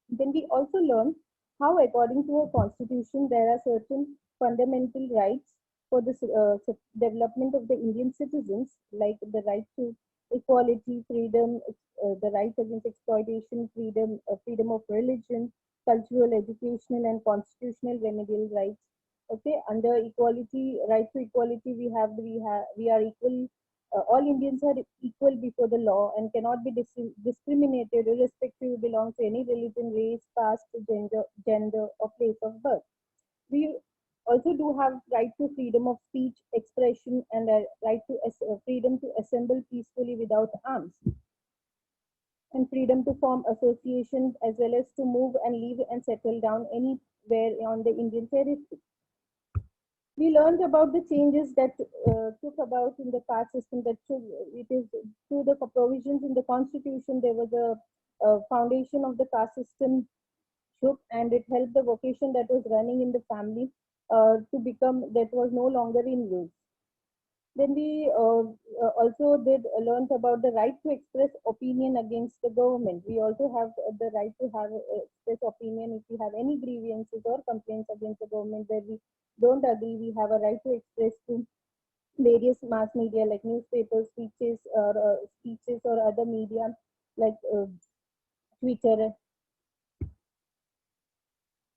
Then we also learn how, according to our constitution, there are certain fundamental rights for the development of the Indian citizens, like the right to equality, freedom, the right against exploitation, freedom of religion, cultural, educational, and constitutional remedial rights. Okay, under equality, right to equality, we are equal. All Indians are equal before the law and cannot be discriminated irrespective of belong to any religion, race, caste, gender, or place of birth. We also do have right to freedom of speech, expression, and a right to freedom to assemble peacefully without arms, and freedom to form associations as well as to move and live and settle down anywhere on the Indian territory. We learned about the changes that took about in the caste system. That should, it is through the provisions in the constitution there was a foundation of the caste system shook, and it helped the vocation that was running in the family to become that was no longer in use. Then we also did learned about the right to express opinion against the government. We also have the right to have express opinion if we have any grievances or complaints against the government where we don't agree. We have a right to express to various mass media like newspapers, speeches or other media like Twitter.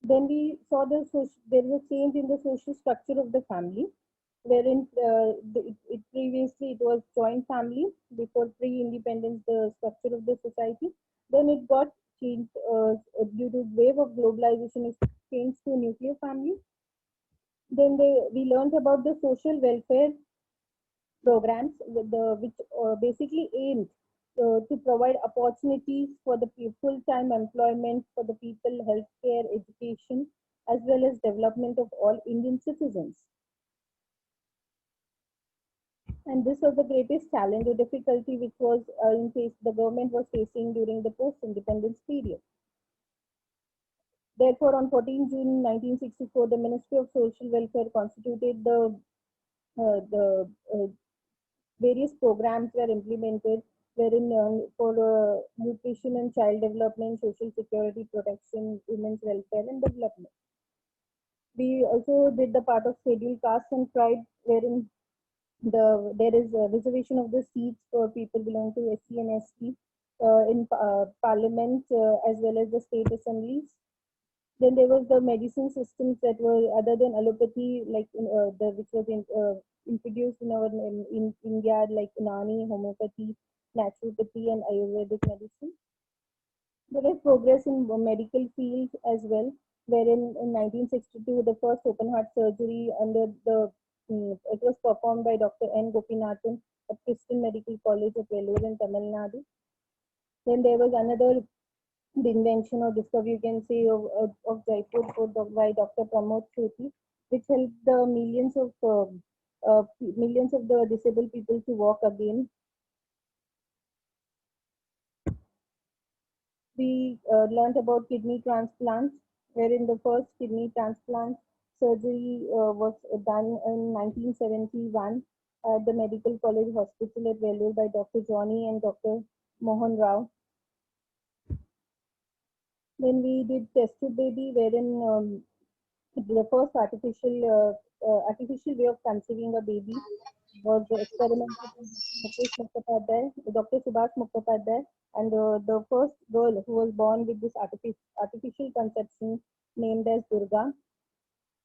Then we saw there is a change in the social structure of the family, wherein previously it was joint family before pre-independence, the structure of the society. Then it got changed due to wave of globalization. It changed to nuclear family. Then we learned about the social welfare programs which basically aimed to provide opportunities for the full-time employment for the people, healthcare, education, as well as development of all Indian citizens. And this was the greatest challenge or difficulty which was in case the government was facing during the post-independence period. Therefore, on 14 June 1964, the Ministry of Social Welfare constituted the various programs were implemented wherein for nutrition and child development, social security protection, women's welfare and development. We also did the part of scheduled caste and tribe wherein there is a reservation of the seats for people belonging to SC and ST in parliament as well as the state assemblies. Then there was the medicine systems that were other than allopathy, like which was introduced in our in India, like Unani, homeopathy, naturopathy, and Ayurvedic medicine. There was progress in the medical field as well, wherein in 1962 the first open heart surgery under the it was performed by Dr. N. Gopinathan at Christian Medical College of Vellore in Tamil Nadu. Then there was another the invention or discovery, you can say, of Jaipur by Dr. Pramod Sethi, which helped the millions of the disabled people to walk again. We learned about kidney transplants, wherein the first kidney transplant surgery was done in 1971 at the Medical College Hospital at Vellore by Dr. Johnny and Dr. Mohan Rao. Then we did test tube baby, wherein the first artificial way of conceiving a baby was experimented with Dr. Subhash Mukhopadhyay, and the first girl who was born with this artificial conception named as Durga.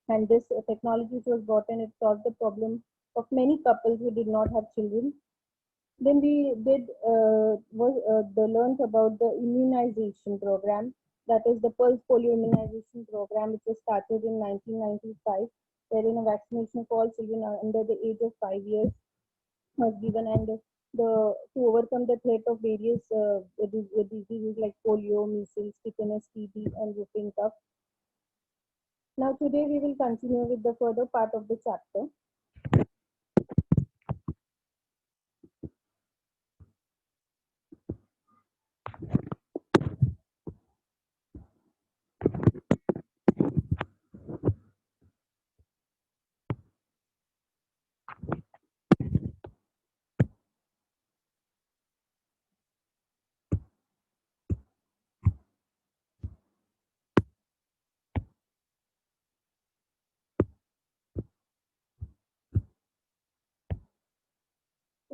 And this technology which was brought in, it solved the problem of many couples who did not have children. Then we did learned about the immunization program, that is the pulse polio immunization program, which was started in 1995, wherein a vaccination for all children under the age of 5 years was given, and to overcome the threat of various diseases like polio, measles, tetanus, TB, and whooping cough. Now today we will continue with the further part of the chapter.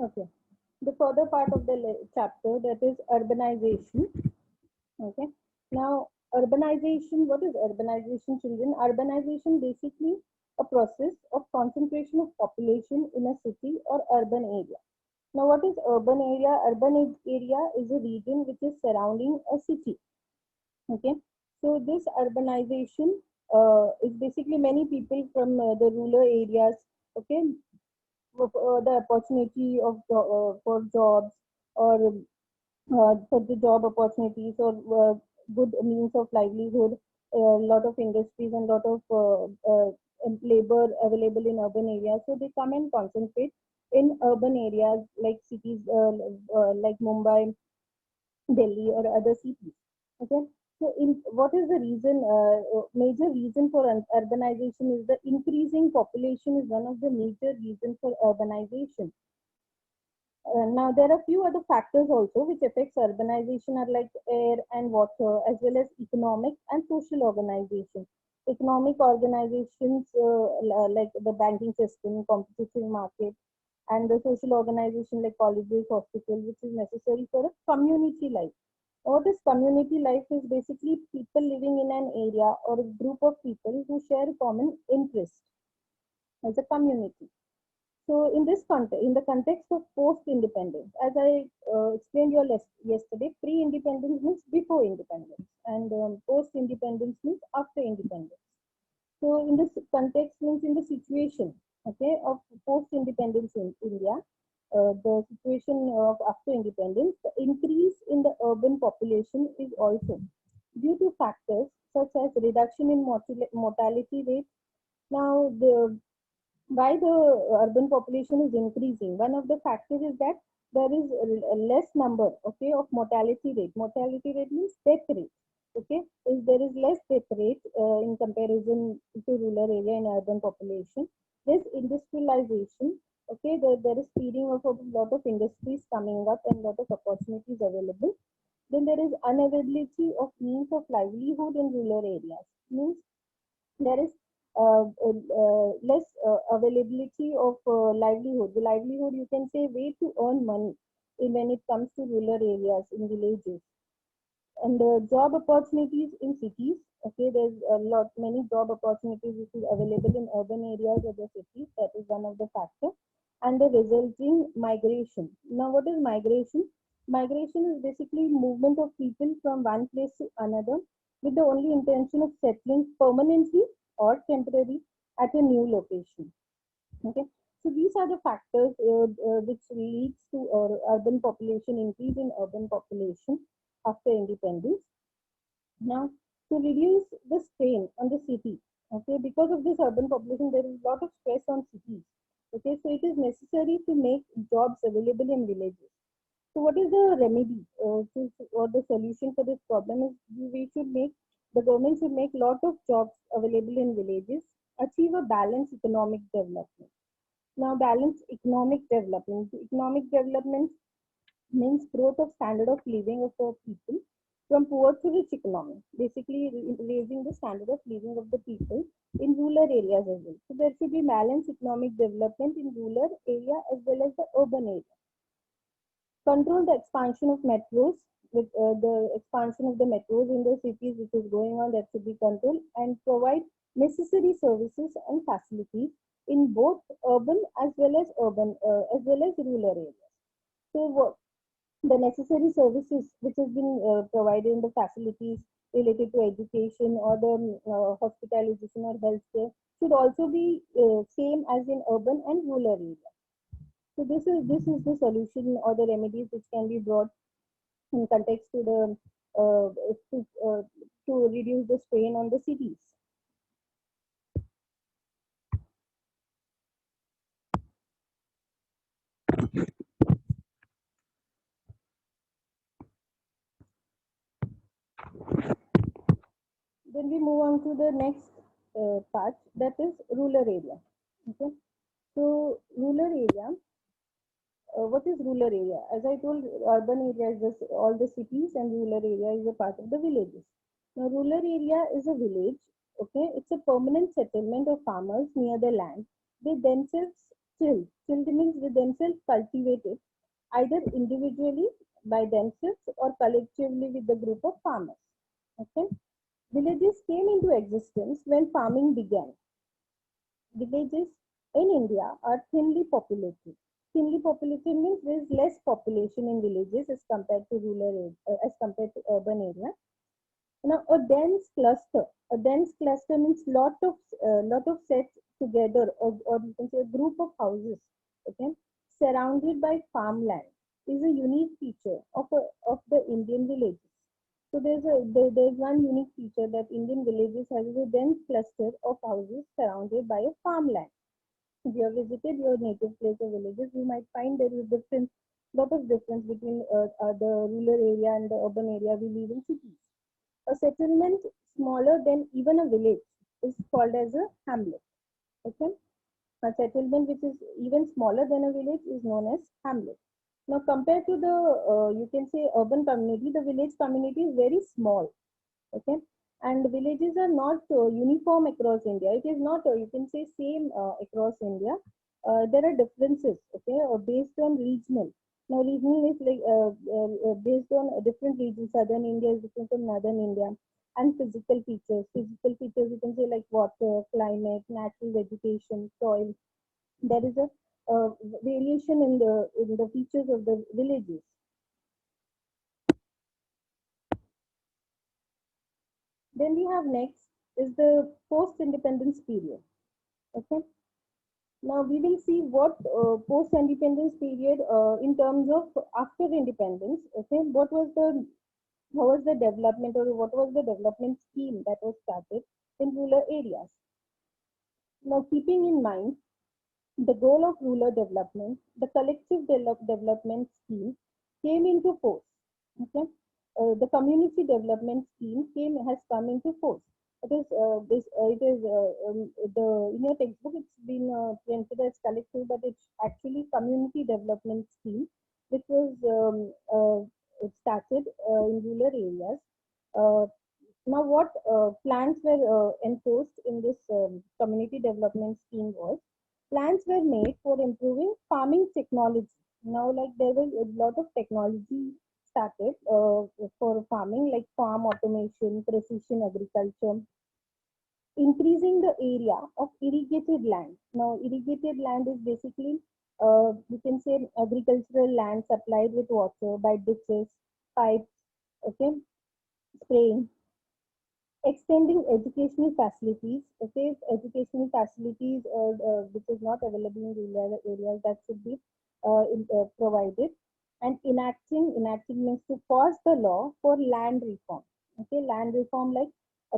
Okay. The further part of the chapter, that is urbanization. Okay. Now, urbanization, what is urbanization, children? Urbanization basically a process of concentration of population in a city or urban area. Now, what is urban area? Area is a region which is surrounding a city. Okay. So, this urbanization is basically many people from the rural areas, okay, the opportunity of for jobs or for the job opportunities or good means of livelihood, a lot of industries and lot of labor available in urban areas. So they come and concentrate in urban areas like cities like Mumbai, Delhi, or other cities. Okay. So, in what is the reason? Major reason for urbanization is the increasing population is one of the major reasons for urbanization. Now, there are few other factors also which affects urbanization are like air and water, as well as economic and social organization. Economic organizations like the banking system, competitive market, and the social organization like colleges, hospitals, which is necessary for a community life. What is community life is basically people living in an area or a group of people who share common interest as a community. So in this context, in the context of post-independence, as I explained you yesterday, pre-independence means before independence, and post-independence means after independence. So in this context means in the situation, okay, of post-independence in India, the situation of after independence, the increase in the urban population is also due to factors such as reduction in mortality rate. Now, why the urban population is increasing, one of the factors is that there is a less number, okay, of mortality rate. Mortality rate means death rate. Okay, is there is less death rate in comparison to rural area and urban population. There's industrialization. Okay, there is speeding of a lot of industries coming up and lot of opportunities available. Then there is unavailability of means of livelihood in rural areas. Means there is less availability of livelihood. The livelihood, you can say, way to earn money when it comes to rural areas in villages. And job opportunities in cities. Okay, there's a lot many job opportunities which is available in urban areas of the cities. That is one of the factors. And the resulting migration. Now, what is migration? Migration is basically movement of people from one place to another with the only intention of settling permanently or temporary at a new location. Okay, so these are the factors which leads to urban population increase in urban population after independence. Now, to reduce the strain on the city, okay, because of this urban population, there is a lot of stress on cities. Okay, so it is necessary to make jobs available in villages. So, what is the remedy or the solution for this problem? Is we should make the government should make lot of jobs available in villages, achieve a balanced economic development. Now, balanced economic development. Economic development means growth of standard of living of the people from poor to rich economy, basically raising the standard of living of the people in rural areas as well. So there should be balanced economic development in rural area as well as the urban area. Control the expansion of metros, with the expansion of the metros in the cities which is going on, that should be controlled, and provide necessary services and facilities in both urban as well as rural areas. So the necessary services which has been provided in the facilities related to education or the hospitalization or healthcare should also be same as in urban and rural areas. So this is the solution or the remedies which can be brought in context to the uh, to, uh, to reduce the strain on the cities. Then we move on to the next part, that is rural area. Okay, so rural area. What is rural area? As I told, urban area is just all the cities, and rural area is a part of the villages. Now, rural area is a village. Okay, it's a permanent settlement of farmers near the land. They themselves Chilled means with themselves cultivated, either individually by themselves or collectively with the group of farmers. Okay. Villages came into existence when farming began. Villages in India are thinly populated. Thinly populated means there is less population in villages as compared to as compared to urban area. Now, a dense cluster means lot of sets together, or you can say a group of houses, okay, surrounded by farmland, is a unique feature of the Indian villages. So there's one unique feature that Indian villages has a dense cluster of houses surrounded by a farmland. If you have visited your native place or villages, you might find there is a lot of difference between the rural area and the urban area we live in cities. A settlement smaller than even a village is called as a hamlet. Okay, a settlement which is even smaller than a village is known as hamlet. Now, compared to the you can say urban community, the village community is very small. Okay, and villages are not uniform across India. It is not you can say same across India. There are differences. Okay, based on regional. Now, regional is like based on different regions. Southern India is different from northern India, and physical features. Physical features you can say like water, climate, natural vegetation, soil. There is a variation in the features of the villages. Then we have next is the post-independence period. Okay. Now we will see what post-independence period in terms of after independence. Okay. How was the development or what was the development scheme that was started in rural areas? Now keeping in mind the goal of rural development, the collective development scheme came into force. Okay, the community development scheme has come into force. It is the in your textbook it's been printed as collective, but it's actually community development scheme, which was started in rural areas. Uh, Now, what plans were enforced in this community development scheme was plans were made for improving farming technology. Now, like there was a lot of technology started for farming, like farm automation, precision agriculture, increasing the area of irrigated land. Now, irrigated land is basically, you can say, agricultural land supplied with water by ditches, pipes, okay, spraying, extending educational facilities. Okay, educational facilities which is not available in rural areas, that should be provided, and enacting means to pass the law for land reform. Okay, land reform like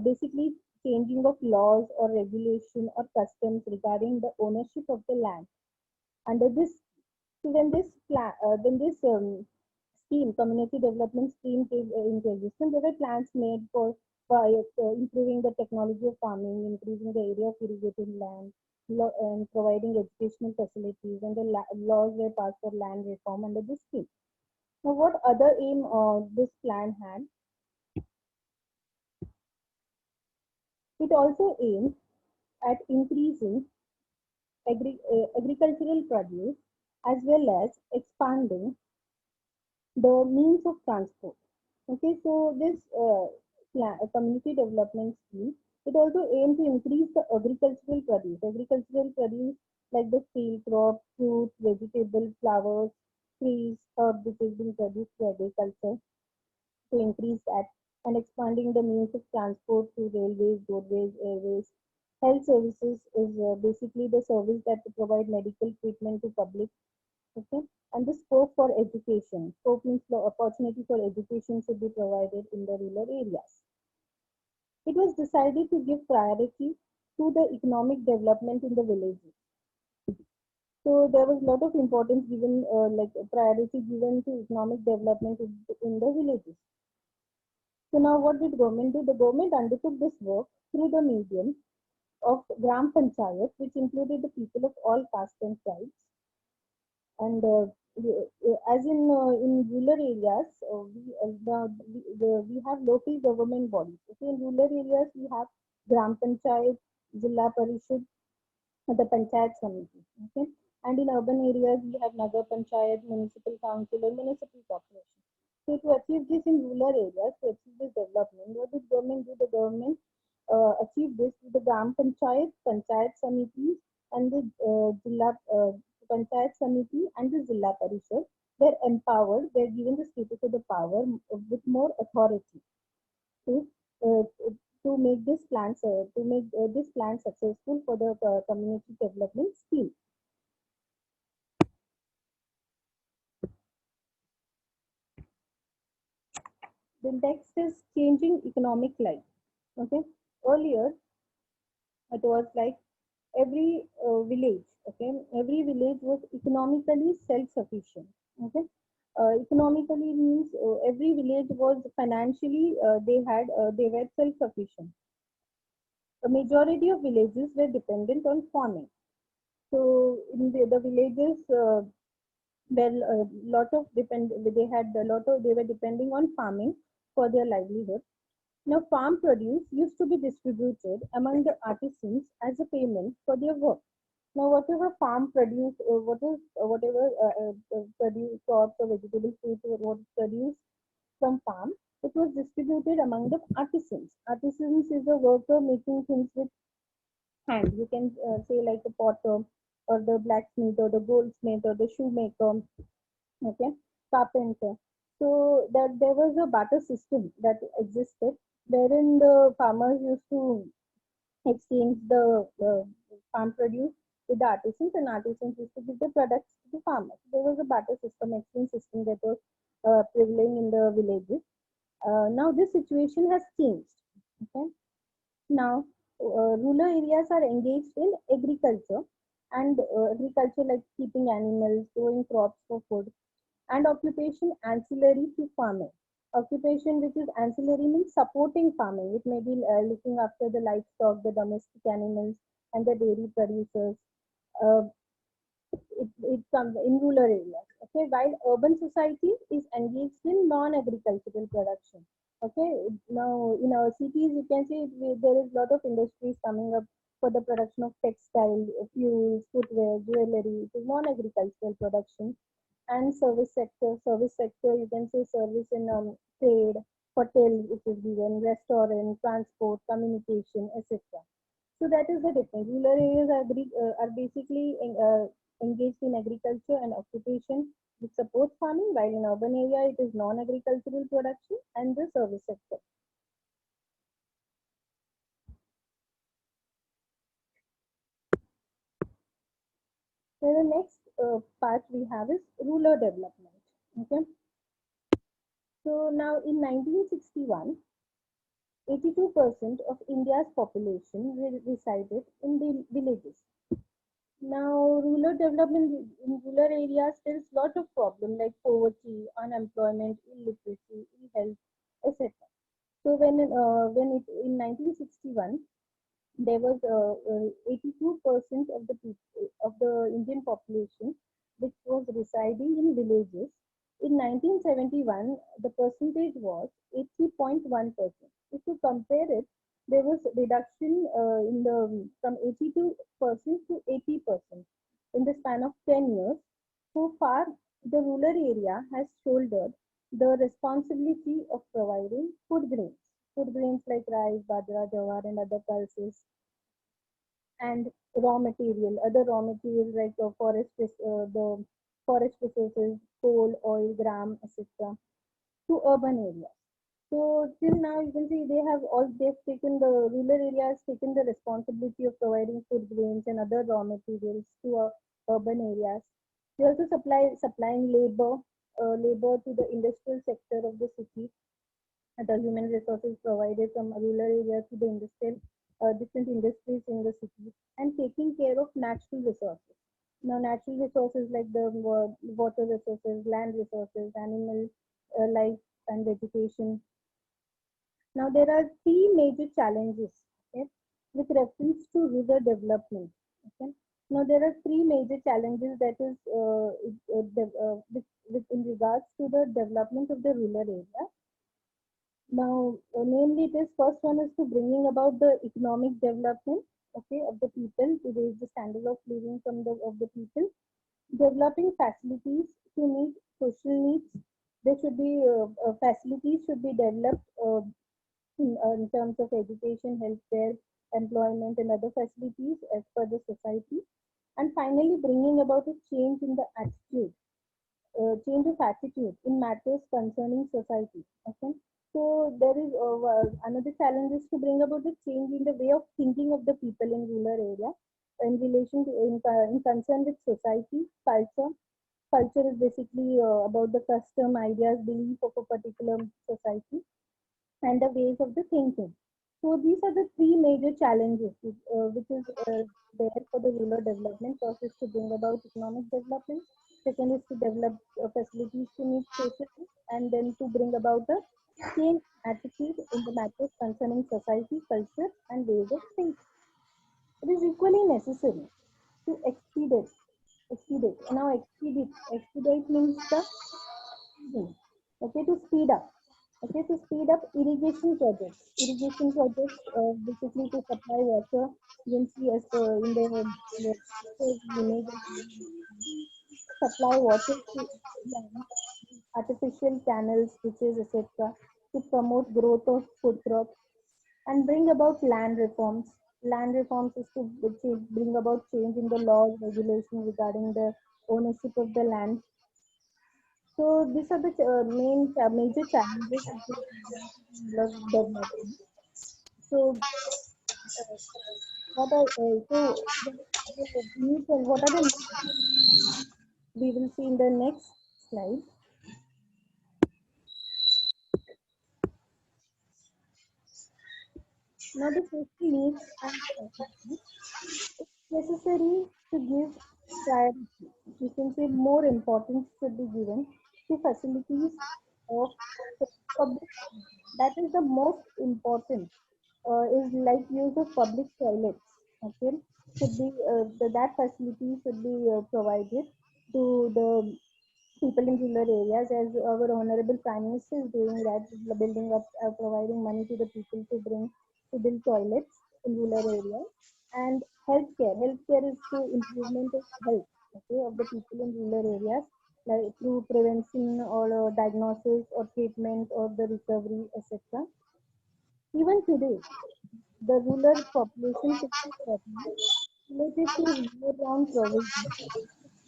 basically changing of laws or regulation or customs regarding the ownership of the land. Under this, so when this scheme, community development scheme came into existence, there were plans made for by improving the technology of farming, increasing the area of irrigated land, and providing educational facilities, and the laws were passed for land reform under this scheme. Now, what other aim this plan had? It also aimed at increasing agricultural produce as well as expanding the means of transport. Okay, so this community development scheme, it also aims to increase the agricultural produce. Agricultural produce like the field crop, fruit, vegetable, flowers, trees, herb which is being produced through agriculture, to increase that, and expanding the means of transport through railways, roadways, airways. Health services is basically the service that provide medical treatment to public. Okay, and the scope for education. Scope means the opportunity for education should be provided in the rural areas. It was decided to give priority to the economic development in the villages. So there was a lot of importance given, like priority given to economic development in the villages. So now what did government do? The government undertook this work through the medium of Gram Panchayat, which included the people of all castes and tribes. And as in rural areas, we have local government bodies. Okay, in rural areas we have Gram Panchayat, Jilla Parishad, the Panchayat Committee. Okay, And in urban areas, we have Nagar Panchayat, municipal council, or municipal corporation. So to achieve this in rural areas, to achieve this development, what did government do? The government achieved this with the Gram Panchayat, Panchayat Samitis, and the Jilla Panchayat Samiti and the Zilla Parishad. They're empowered, they're given the status of the power with more authority to uh, to make this plan successful for the community development scheme. The next is changing economic life. Okay, earlier it was like every village. Okay, every village was economically self-sufficient. Okay, economically means every village was financially they were self-sufficient. A majority of villages were dependent on farming. So in the villages, well, a lot of they had a lot of they were depending on farming for their livelihood. Now, farm produce used to be distributed among the artisans as a payment for their work. Now, whatever farm produce, whatever produce crops or vegetable fruits or what produced from farm, it was distributed among the artisans. Artisans is a worker making things with hand. You can say like a potter or the blacksmith or the goldsmith or the shoemaker, okay, carpenter. So that there was a barter system that existed wherein the farmers used to exchange the farm produce with the artisans, and artisans used to give the products to the farmers. There was a barter system, exchange system that was prevailing in the villages. Now this situation has changed. Okay, now rural areas are engaged in agriculture, and agriculture like keeping animals, growing crops for food, and occupation ancillary to farming. Occupation which is ancillary means supporting farming. It may be looking after the livestock, the domestic animals, and the dairy producers. Uh, it comes in rural areas. Okay, while urban society is engaged in non-agricultural production. Okay, now in our cities, you can see there is a lot of industries coming up for the production of textile, fuels, footwear, jewelry. It is non-agricultural production. And service sector, you can say service in trade, hotel, which is given, restaurant, transport, communication, etc. So that is the difference. Rural areas are basically engaged in agriculture and occupation which supports farming, while in urban area it is non-agricultural production and the service sector. So the next part we have is rural development. Okay. So now in 1961, 82% of India's population resided in the villages. Now, rural development in rural areas, there is lot of problem like poverty, unemployment, illiteracy, ill health, etc. So when it in 1961, there was 82% of the people of the Indian population which was residing in villages. In 1971, the percentage was 80.1%. If you compare it, there was reduction in the from 82% to 80% in the span of 10 years. So far, the rural area has shouldered the responsibility of providing food grains like rice, bajra, jawar, and other pulses, and other raw materials like the forest resources, coal, oil, gram, etc., to urban areas. So till now, you can see they've taken the rural areas taken the responsibility of providing food grains and other raw materials to urban areas. They also supplying labor to the industrial sector of the city, the human resources provided from rural areas to the industrial different industries in the city, and taking care of natural resources. Now, natural resources like the water resources, land resources, animal life, and vegetation. Now, there are three major challenges, okay, with reference to rural development. Okay. Now, there are three major challenges that is in regards to the development of the rural area. Now, namely, this first one is to bringing about the economic development, okay, of the people, to raise the standard of living from the of the people. Developing facilities to meet social needs. There should be facilities should be developed in terms of education, healthcare, employment, and other facilities as per the society. And finally, bringing about a change in the attitude, change of attitude in matters concerning society. Okay, so there is another challenge is to bring about the change in the way of thinking of the people in rural area in relation to in concern with society, culture. Culture is basically about the custom, ideas, belief of a particular society and the ways of the thinking. So these are the three major challenges which is there for the rural development. First is to bring about economic development. Second is to develop facilities to meet social needs, and then to bring about a change attitude in the matters concerning society, culture, and ways of thinking. It is equally necessary to expedite. Expedite. Now expedite means the speeding. Okay, to speed up. Okay, to speed up irrigation projects. Irrigation projects basically to supply water. You can see as in the pictures, the images, supply water to land, artificial canals, ditches, etc. to promote growth of food crops and bring about land reforms. Land reforms is to bring about change in the laws, regulation regarding the ownership of the land. So these are the major challenges which is development. So uh, the needs and what are the needs we will see in the next slide. Now the social needs and facilities. It's necessary to give priority. You can say more importance should be given to facilities of public. That is the most important. Is like use of public toilets. Okay, should be that facility should be provided to the people in rural areas, as our honorable prime minister is doing that, building up, providing money to the people to build toilets in rural areas. And healthcare is to improvement of health, okay, of the people in rural areas, like through prevention or diagnosis or treatment or the recovery, etc. Even today, the rural population faces problems related to year-round provision,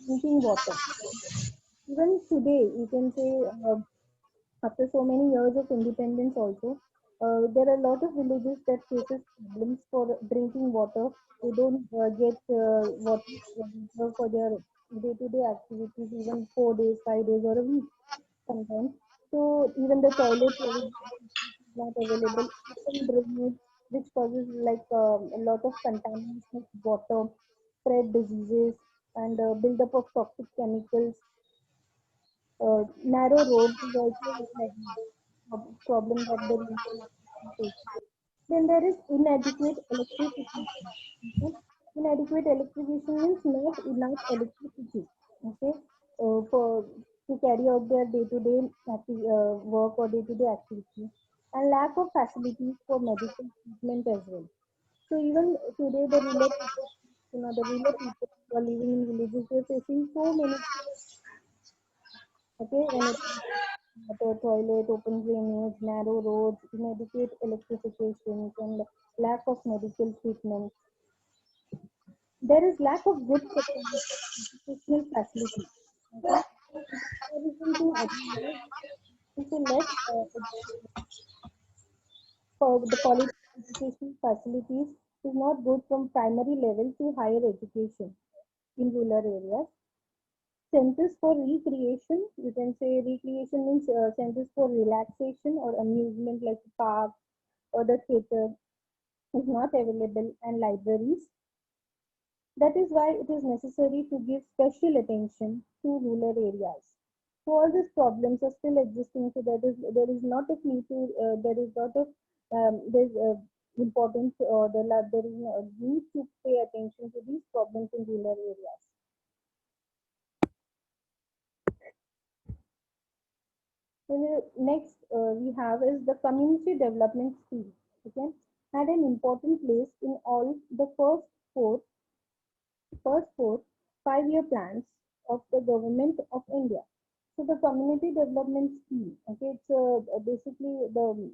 drinking water. Even today, you can say after so many years of independence also, there are a lot of villages that faces problems for drinking water. They don't get water for their day-to-day activities, even 4 days, 5 days, or a week sometimes. So even the toilet is not available. Open drainage, which causes like a lot of contamination of water, spread diseases, and buildup of toxic chemicals. Narrow roads is also like a problem that the rural faces. Then there is inadequate electricity. Okay? Inadequate electricity means not enough electricity. Okay, for to carry out their day-to-day work or day-to-day activity, and lack of facilities for medical treatment as well. So even today, the rural people who are living in villages, they're facing so many. Okay, when it water, toilet, open drainage, narrow roads, inadequate electrifications, and lack of medical treatment. There is lack of good educational facilities. Okay, in comparison to other areas, we say less for the quality of education facilities is not good from primary level to higher education in rural areas. Centers for recreation, you can say recreation means centers for relaxation or amusement like parks or the theater is not available, and libraries. That is why it is necessary to give special attention to rural areas. So all these problems are still existing. So there is not a need to there is not a there's importance or there is a need to pay attention to these problems in rural areas. So the next we have is the community development scheme. Okay, had an important place in all the first four 5-year plans of the government of India. So the community development scheme, okay, it's basically the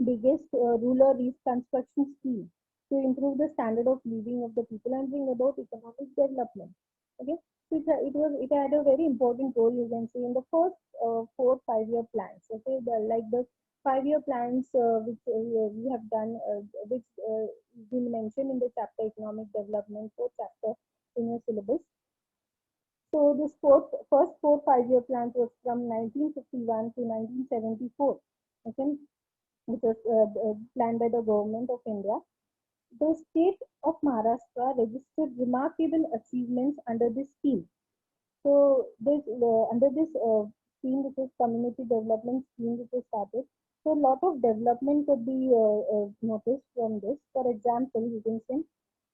biggest rural reconstruction scheme to improve the standard of living of the people and bring about economic development. Okay, so it had a very important role, you can say, in the first 4 5 year plans. Okay, like the 5 year plans which we have done, which been mentioned in the chapter economic development, fourth chapter in your syllabus. So this first 4 5 year plans was from 1951 to 1974. Okay, which was planned by the government of India. The state of Maharashtra registered remarkable achievements under this scheme. So this under this scheme, which is community development scheme, which was started. So a lot of development could be noticed from this. For example, you can say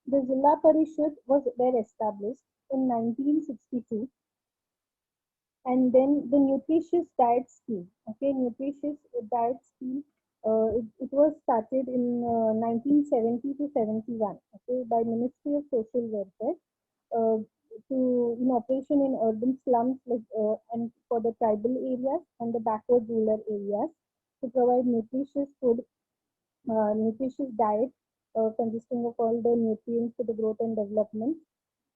the Zilla Parishad was were established in 1962, and then the nutritious diet scheme. Okay, nutritious diet scheme. It was started in 1970 to 71. Okay, by Ministry of Social Welfare. Uh, to in operation in urban slums, like and for the tribal areas and the backward rural areas, to provide nutritious food, nutritious diet consisting of all the nutrients for the growth and development.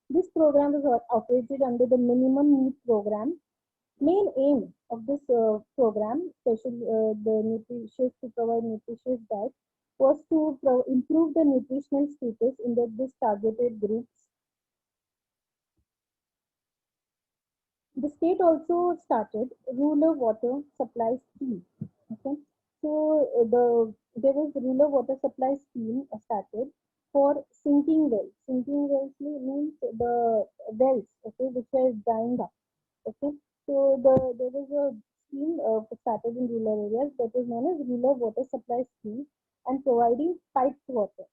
This program was operated under the minimum need program. Main aim of this program, especially the nutritious to provide nutritious diet, was to improve the nutritional status in this targeted groups. The state also started rural water supply scheme. Okay, so there was rural water supply scheme started for sinking wells. Sinking wells means the wells, okay, which were drying up. Okay, so there was a scheme started in rural areas that is known as rural water supply scheme and providing piped water.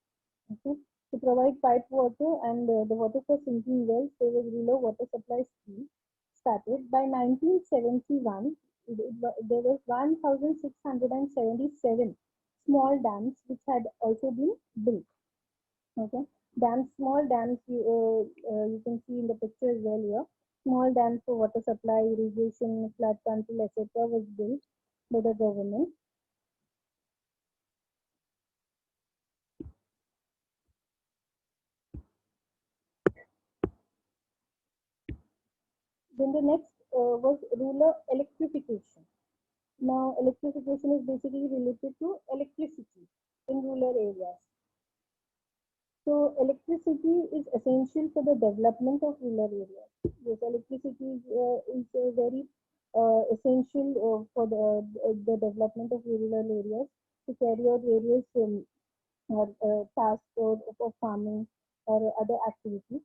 Okay, to provide piped water and the water for sinking wells, there was rural water supply scheme started by 1971. There was 1,677 small dams which had also been built. Okay, dams, small dams, you can see in the picture as well here. Small dams for water supply, irrigation, flood control, etc. was built by the government. Then the next was rural electrification. Now, electrification is basically related to electricity in rural areas. So, electricity is essential for the development of rural areas. Yes, electricity is very essential for the development of rural areas to carry out various tasks or farming or other activities.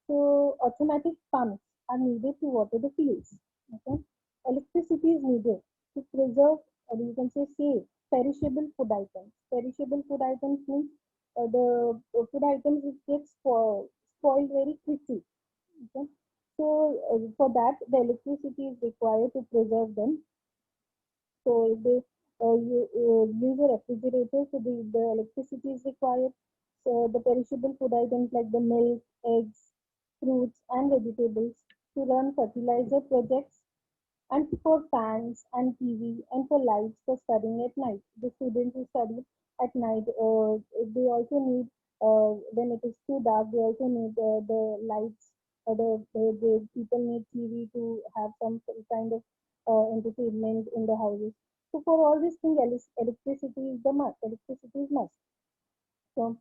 So, automatic pumps are needed to water the fields. Okay, electricity is needed to preserve, or you can say save, perishable food items. Perishable food items means the food items which get spoiled very quickly. Okay, so for that the electricity is required to preserve them. So if they use a refrigerator, so the electricity is required. So the perishable food items like the milk, eggs, fruits, and vegetables to run fertilizer projects, and for fans and TV and for lights for studying at night. The students who study at night, they also need, when it is too dark, they also need the lights. The people need TV to have some kind of entertainment in the houses. So for all these things, electricity is the must. Electricity is must. So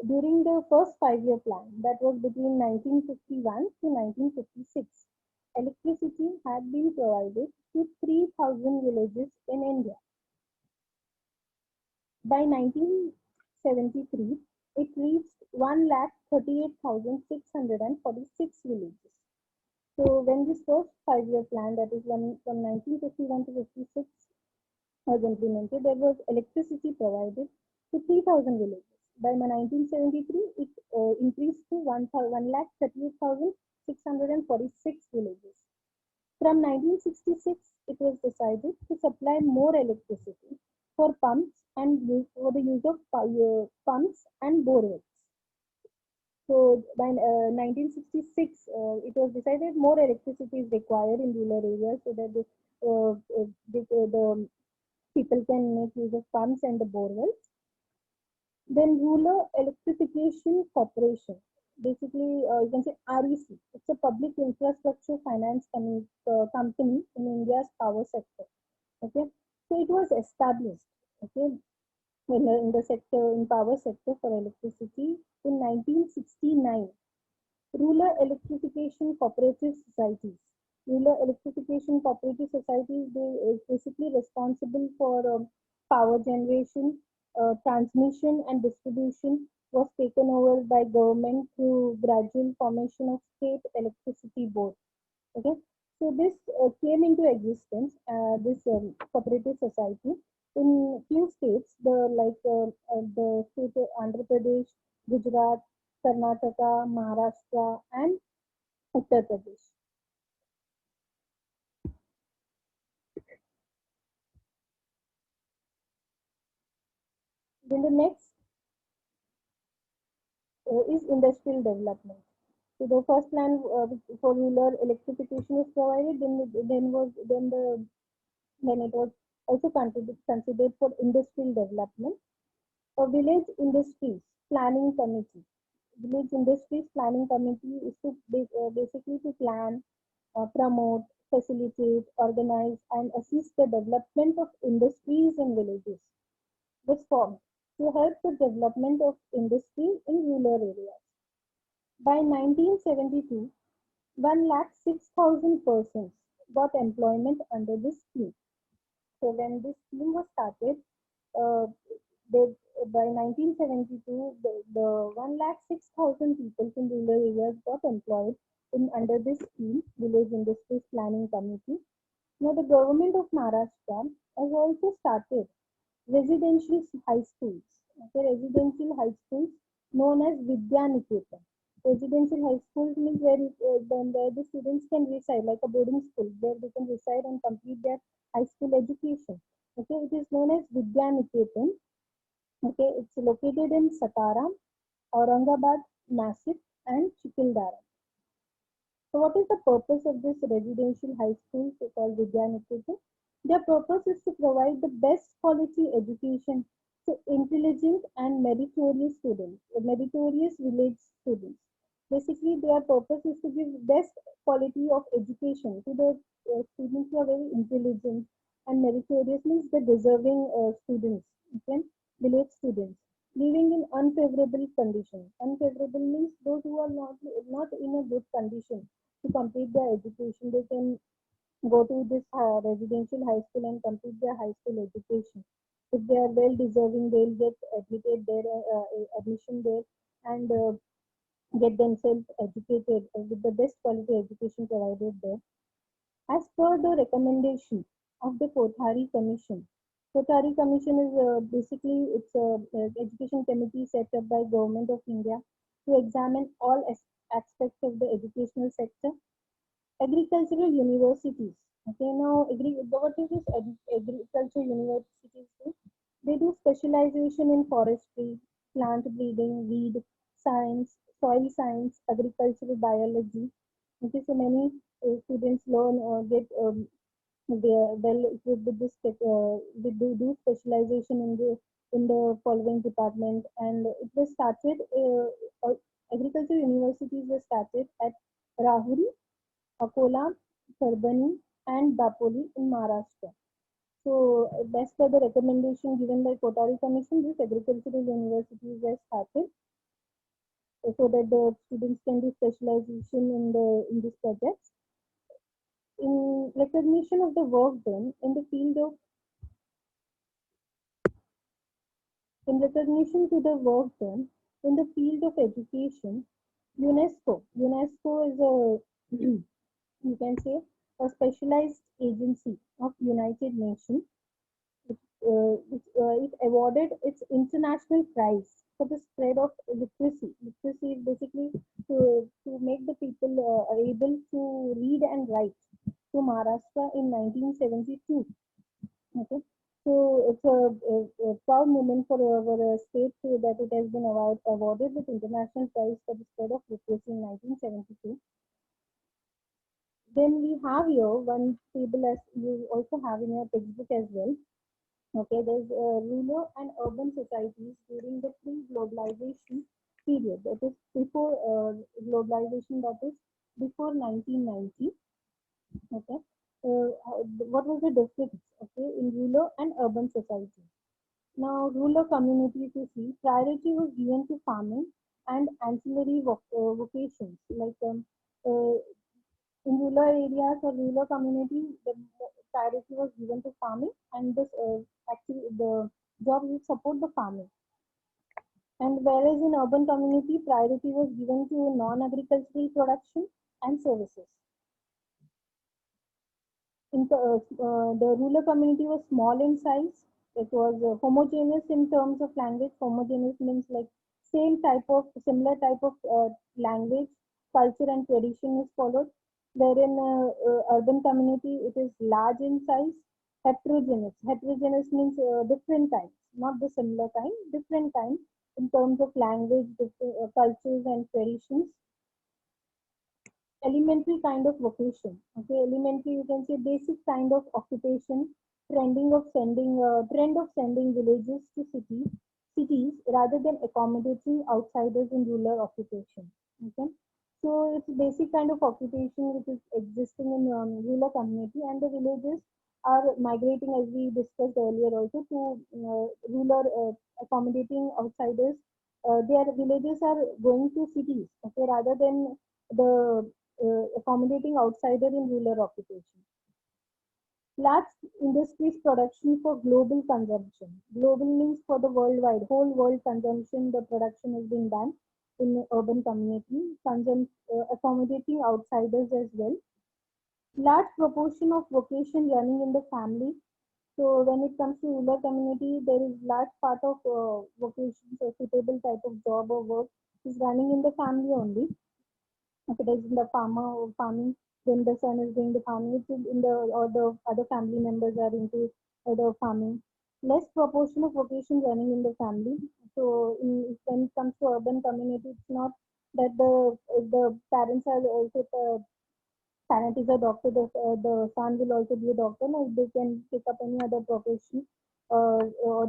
during the first 5 year plan, that was between 1951 to 1956, electricity had been provided to 3,000 villages in India. By 1973, it reached 1,38,646 villages. So when this first 5 year plan, that is one from 1951 to 56, was implemented, there was electricity provided to 3,000 villages. By 1973, it increased to 1,38,646 villages. From 1966, it was decided to supply more electricity for pumps and for the use of pumps and borewells. So by 1966, it was decided more electricity is required in rural areas so that the people can make use of pumps and the borewells. Then Rural Electrification Corporation, basically you can say REC. It's a public infrastructure finance company in India's power sector. Okay, so it was established. Okay, in the sector in power sector for electricity in 1969. Rural Electrification Cooperative Societies. Rural Electrification Cooperative Societies, they is basically responsible for power generation, transmission and distribution was taken over by government through gradual formation of state electricity board. Okay, so this came into existence. This cooperative society in few states, the state of Andhra Pradesh, Gujarat, Karnataka, Maharashtra, and Uttar Pradesh. Then the next is industrial development. So the first plan for rural electrification was provided. Then it was also considered for industrial development. A village industries planning committee. Village industries planning committee is to basically to plan, promote, facilitate, organize, and assist the development of industries in villages. Was formed to help the development of industry in rural areas. By 1972, 1,06,000 persons got employment under this scheme. So when this scheme was started, uh, they, by 1972, the 1,06,000 people in rural areas got employed in under this scheme, Village Industries Planning Committee. Now the government of Maharashtra has also started residential high schools. Okay, residential high schools known as Vidya Niketan. Residential high schools means where the students can reside, like a boarding school, where they can reside and complete their high school education. Okay, it is known as Vidya Niketan. Okay, it's located in Satara, Aurangabad, Nasik, and Chikildara. So, what is the purpose of this residential high school called Vidyaniketan? Their purpose is to provide the best quality education to intelligent and meritorious students, meritorious village students. Basically, their purpose is to give best quality of education to the students who are very intelligent and meritorious means the deserving students, okay, village students living in unfavorable conditions. Unfavorable means those who are not in a good condition to complete their education. They can go to this residential high school and complete their high school education. If they are well deserving, they'll get admitted there, admission there, and get themselves educated with the best quality education provided there. As per the recommendation of the Kothari Commission, Kothari Commission is basically it's a education committee set up by Government of India to examine all aspects of the educational sector. Agricultural universities. Okay, now what is this agricultural universities do? They do specialization in forestry, plant breeding, weed science, soil science, agricultural biology. Okay, so many students learn get they are well equipped with this they do specialization in the following department, and it was started agricultural universities were started at Rahuri, Akola, Perhani, and Dapoli in Maharashtra. So, as per the recommendation given by Kothari Commission, these agricultural universities were started so that the students can do specialization in these projects. In recognition of the work done in recognition to the work done in the field of education, UNESCO is a you can say a specialized agency of United Nations it awarded its international prize for the spread of literacy. Literacy is basically to make the people able to read and write to Maharashtra in 1972. Okay. So it's a proud moment for our state that it has been awarded with international prize for the spread of literacy in 1972. Then we have here one table as you also have in your textbook as well. Okay, there's rural and urban societies during the pre-globalization period. That is before globalization. That is before 1990. Okay, what was the difference? Okay, in rural and urban society. Now, rural communities, you see, priority was given to farming and ancillary vocations like uh, in rural areas or rural communities, the priority was given to farming, and this actually the job will support the farming. And whereas in urban community, priority was given to non-agricultural production and services. The rural community was small in size. It was homogeneous in terms of language. Homogeneous means like similar type of language, culture, and tradition is followed. Wherein urban community, it is large in size, heterogeneous. Heterogeneous means different kinds, not the similar kind, different kinds in terms of language, different, cultures, and traditions. Elementary kind of vocation. Okay, elementary, you can say basic kind of occupation. Trend of sending villages to cities rather than accommodating outsiders in rural occupation. Okay, so it's basic kind of occupation which is existing in rural community, and the villages are migrating, as we discussed earlier also, to rural, accommodating outsiders. Their villages are going to cities, okay, rather than the accommodating outsider in rural occupation. Large industries production for global consumption. Global means for the worldwide, whole world consumption, the production has been done in urban community, accommodating outsiders as well. Large proportion of vocation running in the family. So when it comes to rural community, there is large part of vocations or suitable type of job or work is running in the family only. If it is in the farming, then the son is doing the farming. If it's in the or the other family members are into the farming. Less proportion of vocation running in the family. So when it comes to urban community, it's not that the parents are also parent is a doctor, the son will also be a doctor. No, they can pick up any other profession or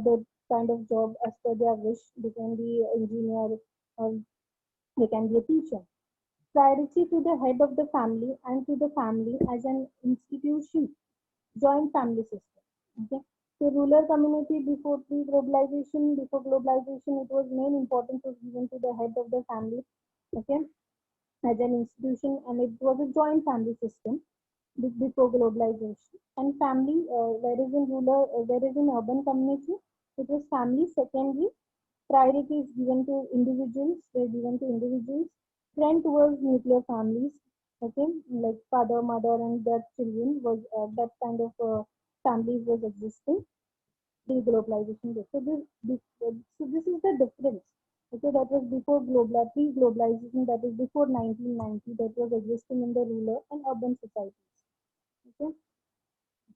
the kind of job as per their wish. They can be engineer or they can be a teacher. Priority to the head of the family and to the family as an institution, joint family system. Okay. So rural community before globalization, it was main importance was given to the head of the family, okay, as an institution, and it was a joint family system before globalization. And family, whereas in urban community, it was family secondary. Priority is given to individuals. They're given to individuals. Trend towards nuclear families. Okay, like father, mother, and their children was that kind of families was existing deglobalization. So this is the difference. Okay, that was before pre-globalization. That is before 1990. That was existing in the rural and urban societies. Okay,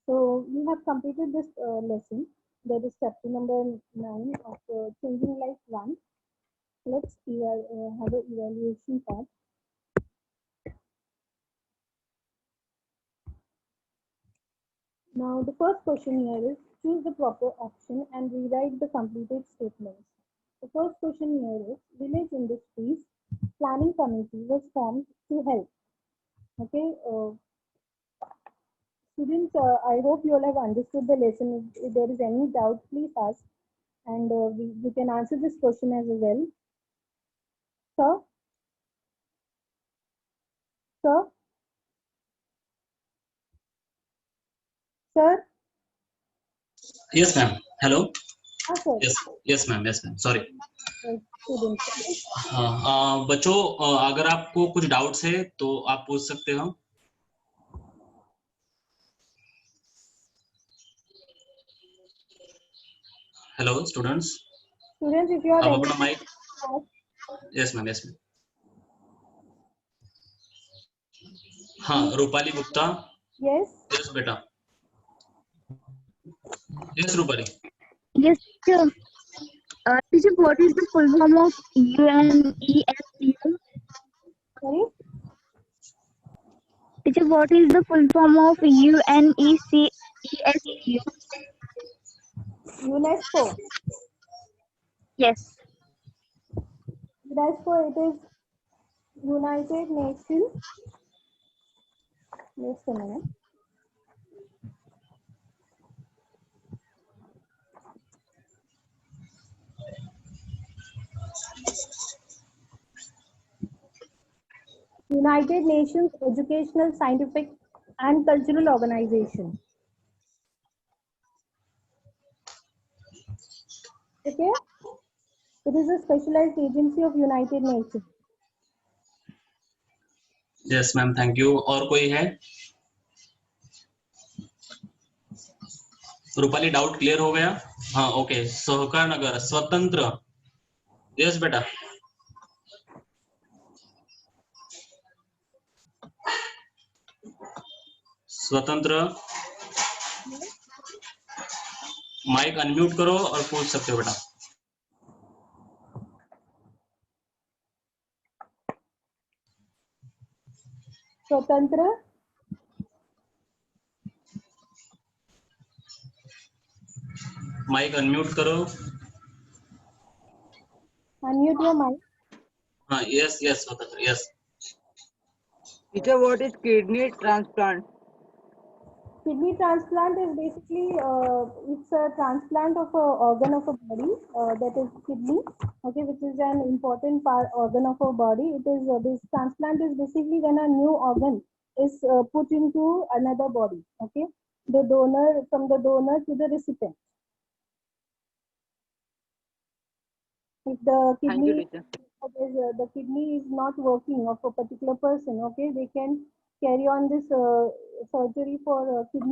so we have completed this lesson. That is chapter number 9 of Changing Life 1. Let's have an evaluation part. Now, the first question here is choose the proper option and rewrite the completed statements. The first question here is village industries planning committee was formed to help. Okay, students, I hope you all have understood the lesson. If there is any doubt, please ask, and we can answer this question as well. Sir, sir, sir, Yes, ma'am. Hello. sir, Yes, yes, ma'am. Yes, ma'am. Sorry. students. हाँ, बच्चों, अगर आपको कुछ doubts है तो आप पूछ सकते हो. Hello students. Students, if you have आप any अपना mic. questions, yes ma'am, yes ma'am. हाँ, please. Rupali Gupta. Yes. Yes बेटा. Yes, Rupali. Yes, teacher. Teacher, what is the full form of UNESU? Sorry, Teacher, what is the full form of UNESU? UNESCO. Yes. UNESCO, it is United Nations. Just a minute. United Nations Educational, Scientific and Cultural Organization. Okay? It is a specialized agency of United Nations. Yes, ma'am, thank you. और कोई है? Rupali, doubt clear हो गया? हाँ, okay. Sahakar Nagar स्वतंत्र। Yes बेटा। स्वतंत्र, mic unmute करो और पूछ सकते हो बेटा। स्वतंत्र, माइक अनम्यूट करो। unmute your mic. हाँ, यस यस स्वतंत्र, yes. Teacher, what is kidney transplant? Kidney transplant is basically it's a transplant of a organ of a body that is kidney, okay, which is an important part organ of our body. It is this transplant is basically when a new organ is put into another body, okay, the donor from the donor to the recipient. If the Thank you, kidney teacher. the kidney is not working of a particular person, okay, they can carry on this surgery for kidney